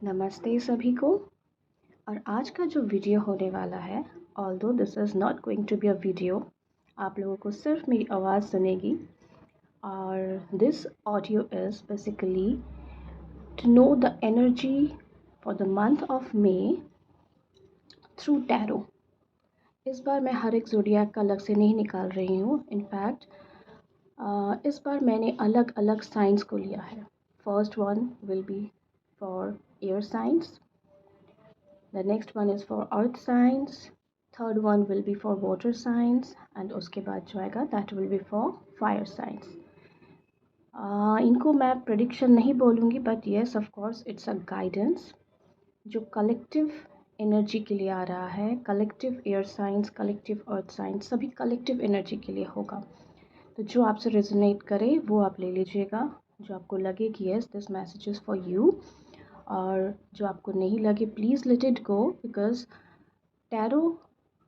नमस्ते सभी को। और आज का जो वीडियो होने वाला है, although this is not going to be a video, आप लोगों को सिर्फ मेरी आवाज़ सुनेगी। और this audio is basically to know the energy for the month of May through tarot. इस बार मैं हर एक ज़ोडिएक का अलग से नहीं निकाल रही हूँ। इनफैक्ट इस बार मैंने अलग अलग साइंस को लिया है। First one will be for air science, the next one is for earth signs, third one will be for water signs, and उसके बाद जो आएगा that will be for fire signs. इनको मैं prediction नहीं बोलूँगी, but yes of course it's a guidance जो collective energy के लिए आ रहा है। collective air signs, collective earth signs, सभी collective energy के लिए होगा। तो जो आपसे resonate करे वो आप ले लीजिएगा, जो आपको लगे कि yes this message is for you, और जो आपको नहीं लगे please let it go, because tarot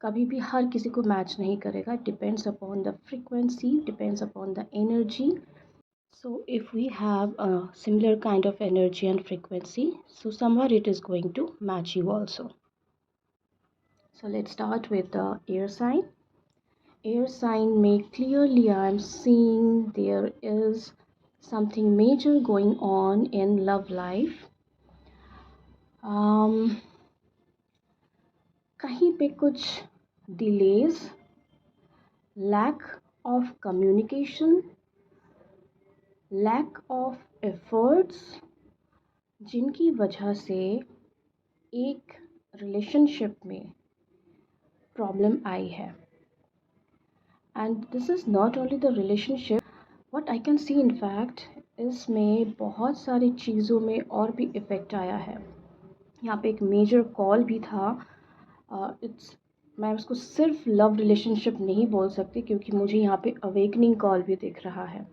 कभी भी हर किसी को मैच नहीं करेगा. It depends upon the frequency, depends upon the energy. So if we have a similar kind of energy and frequency, so somewhere it is going to match you also. So let's start with the air sign. Air sign में clearly I am seeing there is something major going on in love life. कहीं पे कुछ delays, lack of communication, lack of efforts, जिनकी वजह से एक relationship में problem आई है. And this is not only the relationship, what I can see in fact इसमें बहुत सारी चीज़ों में और भी इफ़ेक्ट आया है. यहाँ पे एक मेजर कॉल भी था. मैं उसको सिर्फ लव रिलेशनशिप नहीं बोल सकती, क्योंकि मुझे यहाँ पे अवेकनिंग कॉल भी दिख रहा है.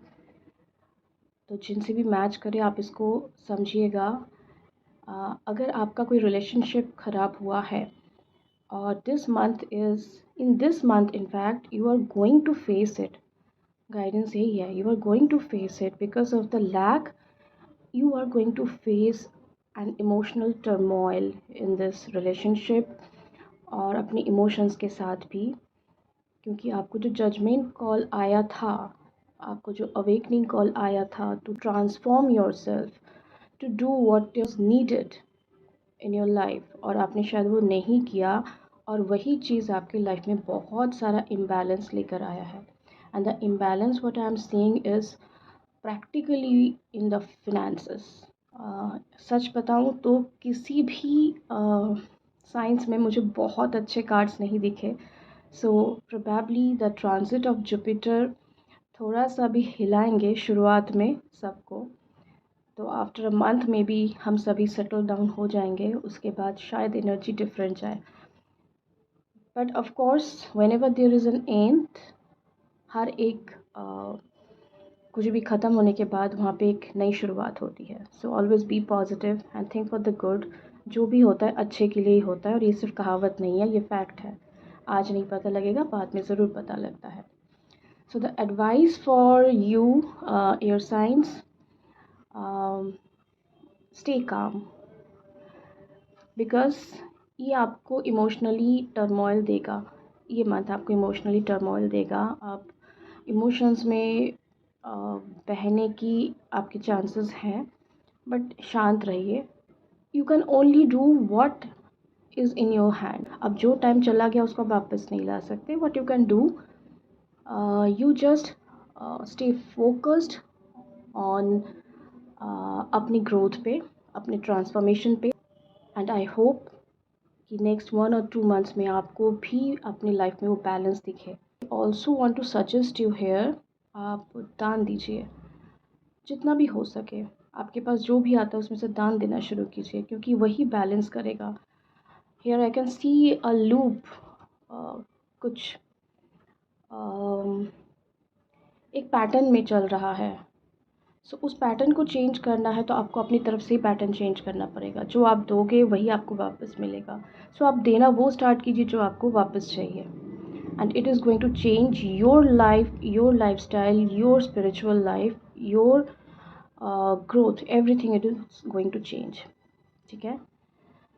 तो जिनसे भी मैच करे आप इसको समझिएगा. अगर आपका कोई रिलेशनशिप ख़राब हुआ है और this month in fact you are going to face it. Guidance यही है, you are going to face it because of the lack. You are going to face an emotional turmoil in this relationship, और अपने emotions के साथ भी, क्योंकि आपको जो जजमेंट कॉल आया था, आपको जो अवेकनिंग कॉल आया था to transform yourself, to do what is needed in your life, और आपने शायद वो नहीं किया, और वही चीज़ आपकी लाइफ में बहुत सारा इम्बैलेंस लेकर आया है. And the imbalance what I am seeing is practically in the finances. सच बताऊँ तो किसी भी साइंस में मुझे बहुत अच्छे कार्ड्स नहीं दिखे. So probably the transit of Jupiter थोड़ा सा भी हिलाएंगे शुरुआत में सबको. तो आफ्टर अ मंथ में भी हम सभी सेटल डाउन हो जाएंगे, उसके बाद शायद एनर्जी डिफरेंट जाए. But of course whenever there is an end, हर एक कुछ भी ख़त्म होने के बाद वहाँ पे एक नई शुरुआत होती है. So always B positive and think for the good. जो भी होता है अच्छे के लिए ही होता है, और ये सिर्फ कहावत नहीं है, ये फैक्ट है. आज नहीं पता लगेगा, बाद में ज़रूर पता लगता है. So the advice for you air science, stay calm, because ये आपको इमोशनली टर्मोइल देगा. ये मंथ आपको इमोशनली टर्मोइल देगा. आप इमोशंस में बहने की आपके चांसेस हैं, बट शांत रहिए. You can only do what is in your hand. अब जो टाइम चला गया उसको आप वापस नहीं ला सकते. What you can do, you just stay focused on अपनी ग्रोथ पे, अपने ट्रांसफॉर्मेशन पे. एंड आई होप कि नेक्स्ट 1 और 2 मंथ्स में आपको भी अपनी लाइफ में वो बैलेंस दिखे. Also want to suggest you here, आप दान दीजिए जितना भी हो सके. आपके पास जो भी आता है उसमें से दान देना शुरू कीजिए, क्योंकि वही बैलेंस करेगा. Here I can C a loop, कुछ एक पैटर्न में चल रहा है. सो उस पैटर्न को चेंज करना है तो आपको अपनी तरफ से ही पैटर्न चेंज करना पड़ेगा. जो आप दोगे वही आपको वापस मिलेगा. सो आप देना वो स्टार्ट कीजिए जो आपको वापस चाहिए. And it is going to change your life, your lifestyle, your spiritual life, your growth. Everything it is going to change. ठीक है.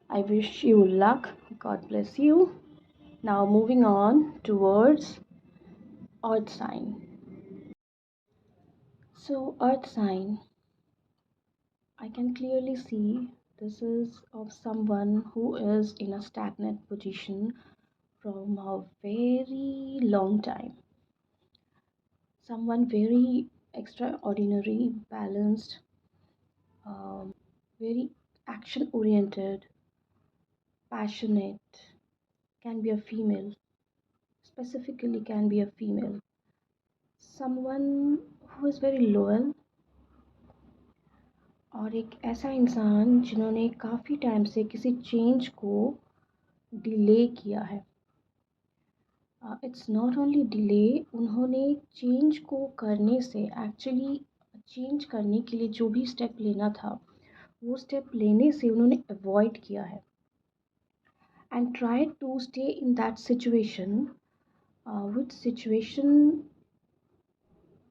I wish you luck. God bless you. Now moving on towards earth sign. So earth sign, I can clearly see this is of someone who is in a stagnant position from a very long time. Someone very extraordinary, balanced, very action oriented, passionate, can be a female, specifically can be a female. Someone who is very loyal, और एक ऐसा इंसान जिन्होंने काफ़ी time से किसी change को delay किया है. इट्स नॉट ओनली डिले, उन्होंने चेंज को करने से एक्चुअली चेंज करने के लिए जो भी स्टेप लेना था वो स्टेप लेने से उन्होंने अवॉइड किया है and try to stay in that situation which situation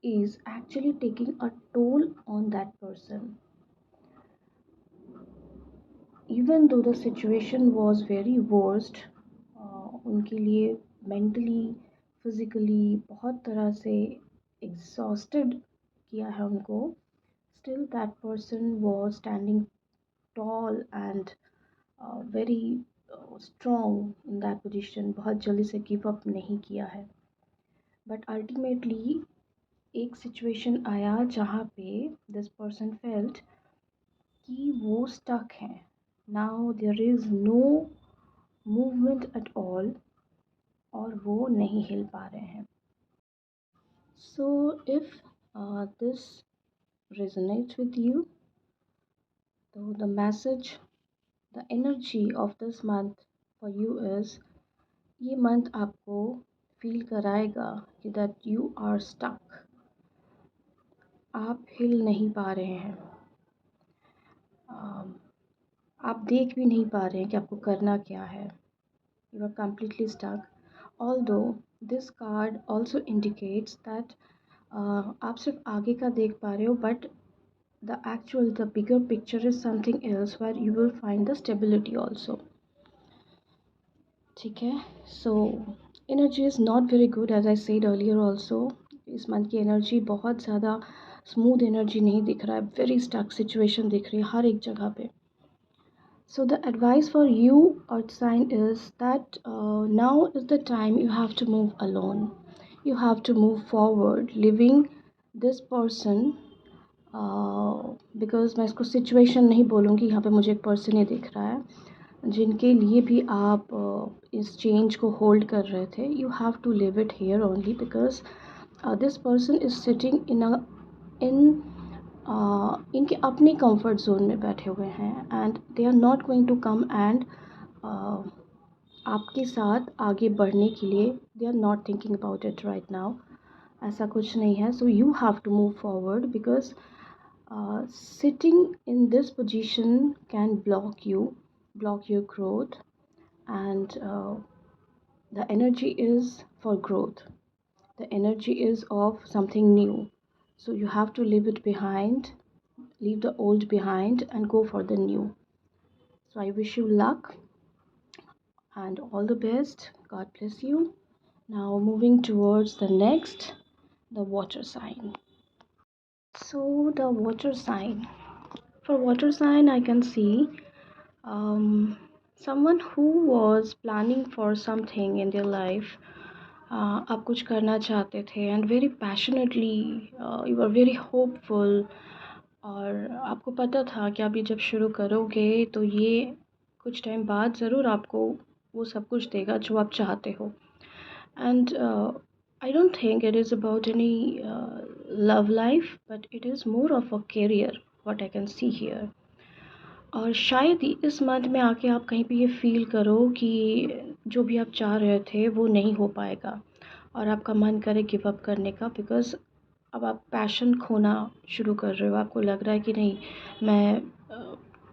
is actually taking a toll on that person. Even though the situation was very worst, उनके लिए mentally, physically बहुत तरह से exhausted किया है उनको, still that person was standing tall and very strong in that position. बहुत जल्दी से give up नहीं किया है. But ultimately एक सिचुएशन आया जहाँ पे दिस पर्सन फेल्ट कि वो स्टक है. Now there is no movement at all और वो नहीं हिल पा रहे हैं. So if this resonates with you, so the message, the energy of this month for you is, ये मंथ आपको फील कराएगा कि दैट यू आर स्टक, आप हिल नहीं पा रहे हैं. आप देख भी नहीं पा रहे हैं कि आपको करना क्या है. You are completely stuck. Although this card also indicates that आप सिर्फ आगे का देख पा रहे हो, but the bigger picture is something else where you will find the stability also. ठीक है. So energy is not very good as I said earlier also. इस मंथ की एनर्जी बहुत ज़्यादा स्मूथ एनर्जी नहीं दिख रहा है. वेरी स्टक सिचुएशन दिख रही है हर एक जगह पे. So the advice for you, earth sign, is that now is the time you have to move alone. You have to move forward, living this person. Because मैं इसको situation नहीं बोलूँगी, यहाँ पे मुझे एक person ही दिख रहा है जिनके लिए भी आप इस change को hold कर रहे थे. You have to live it here only because this person is sitting in इनके अपने कंफर्ट जोन में बैठे हुए हैं and they are not going to come and आपके साथ आगे बढ़ने के लिए they are not thinking about it right now. ऐसा कुछ नहीं है. So you have to move forward because sitting in this position can block your growth and the energy is for growth. The energy is of something new. So you have to leave it behind, leave the old behind and go for the new. So I wish you luck and all the best. God bless you. Now moving towards the next, the water sign. So the water sign. For water sign I can see someone who was planning for something in their life. आप कुछ करना चाहते थे and very passionately you are very hopeful और आपको पता था कि आप ये जब शुरू करोगे तो ये कुछ टाइम बाद ज़रूर आपको वो सब कुछ देगा जो आप चाहते हो. And I don't think it is about any love life but it is more of a career what I can see here. और शायद ही इस मंथ में आके आप कहीं पे ये फ़ील करो कि जो भी आप चाह रहे थे वो नहीं हो पाएगा और आपका मन करे गिव अप करने का बिकॉज़ अब आप पैशन खोना शुरू कर रहे हो. आपको लग रहा है कि नहीं, मैं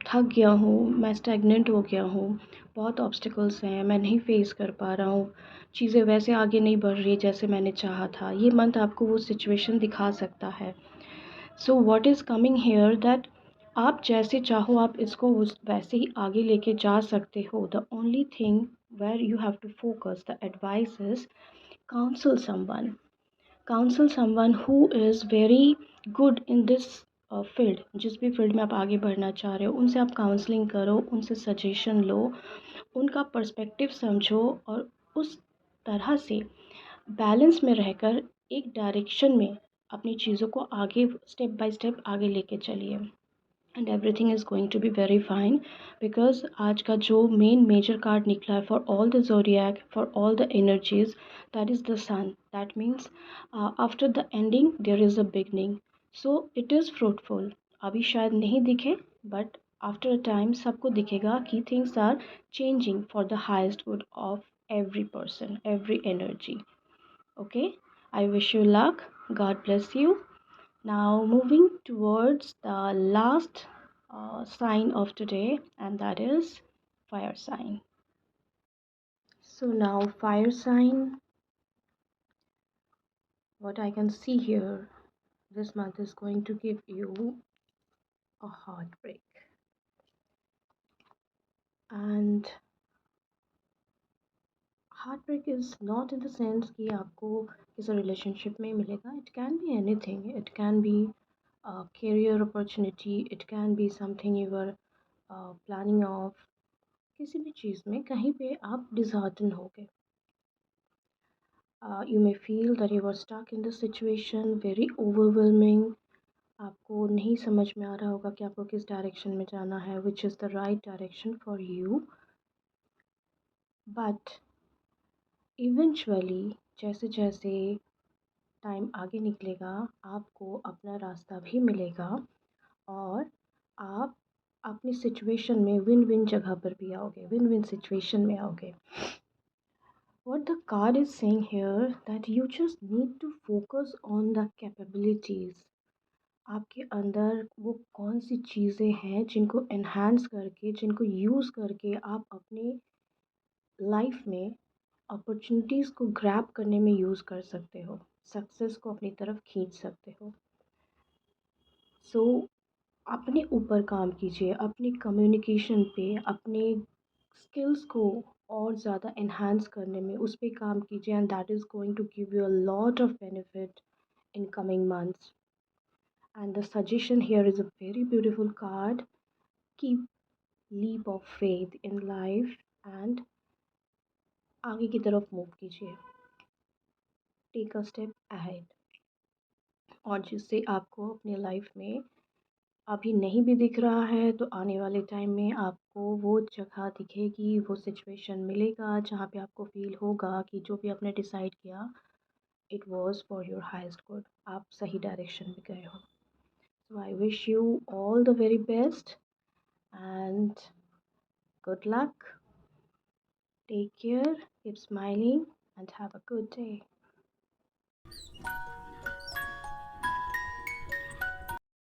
थक गया हूँ, मैं स्टैग्नेंट हो गया हूँ, बहुत ऑब्स्टिकल्स हैं, मैं नहीं फेस कर पा रहा हूँ, चीज़ें वैसे आगे नहीं बढ़ रही जैसे मैंने चाहा था. ये मंथ आपको वो सिचुएशन दिखा सकता है. So what is coming here that आप जैसे चाहो आप इसको उस वैसे ही आगे लेके जा सकते हो. The only thing where you have to focus the advice is counsel someone. Counsel someone who is very good in this field. जिस भी फील्ड में आप आगे बढ़ना चाह रहे हो उनसे आप काउंसलिंग करो, उनसे सजेशन लो, उनका पर्सपेक्टिव समझो और उस तरह से बैलेंस में रहकर एक डायरेक्शन में अपनी चीज़ों को आगे स्टेप बाय स्टेप आगे लेके चलिए. And everything is going to be very fine because आज का जो मेन मेजर कार्ड निकला है for all the zodiac for all the energies that is the sun. That means after the ending there is a beginning. So it is fruitful. अभी शायद नहीं दिखे but after a time सबको दिखेगा कि things are changing for the highest good of every person, every energy. Okay, I wish you luck. God bless you. Now, moving towards the last sign of today, and that is fire sign. So, now, fire sign, what I can see here, this month is going to give you a heartbreak. And heartbreak is not in the sense कि आपको किसी relationship में मिलेगा. It can be anything. It can be a career opportunity. It can be something you were planning of. किसी भी चीज़ में कहीं पे आप disheartened हो गए. You may feel that you are stuck in the situation, very overwhelming. आपको नहीं समझ में आ रहा होगा कि आपको किस डायरेक्शन में जाना है, which is the right direction for you. But eventually जैसे जैसे टाइम आगे निकलेगा आपको अपना रास्ता भी मिलेगा और आप अपनी सिचुएशन में विन विन जगह पर भी आओगे, विन विन सिचुएशन में आओगे. What the card is saying here that you just need to focus on the capabilities. आपके अंदर वो कौन सी चीज़ें हैं जिनको एनहांस करके, जिनको यूज़ करके आप अपने लाइफ में अपॉर्चुनिटीज़ को ग्रैब करने में यूज़ कर सकते हो, सक्सेस को अपनी तरफ खींच सकते हो. सो अपने ऊपर काम कीजिए, अपनी कम्युनिकेशन पे, अपने स्किल्स को और ज़्यादा एनहांस करने में उस पे काम कीजिए and that is going to give you a lot of benefit in coming months. And the suggestion here is a very beautiful card. Keep leap of faith in life and आगे की तरफ move कीजिए. Take a step ahead. और जिससे आपको अपने life में अभी नहीं भी दिख रहा है तो आने वाले टाइम में आपको वो जगह दिखेगी, वो सिचुएशन मिलेगा जहाँ पे आपको फील होगा कि जो भी आपने डिसाइड किया it was for your highest good. आप सही डायरेक्शन में गए हो. So I wish you all the very best and good luck. Take care, keep smiling, and have a good day.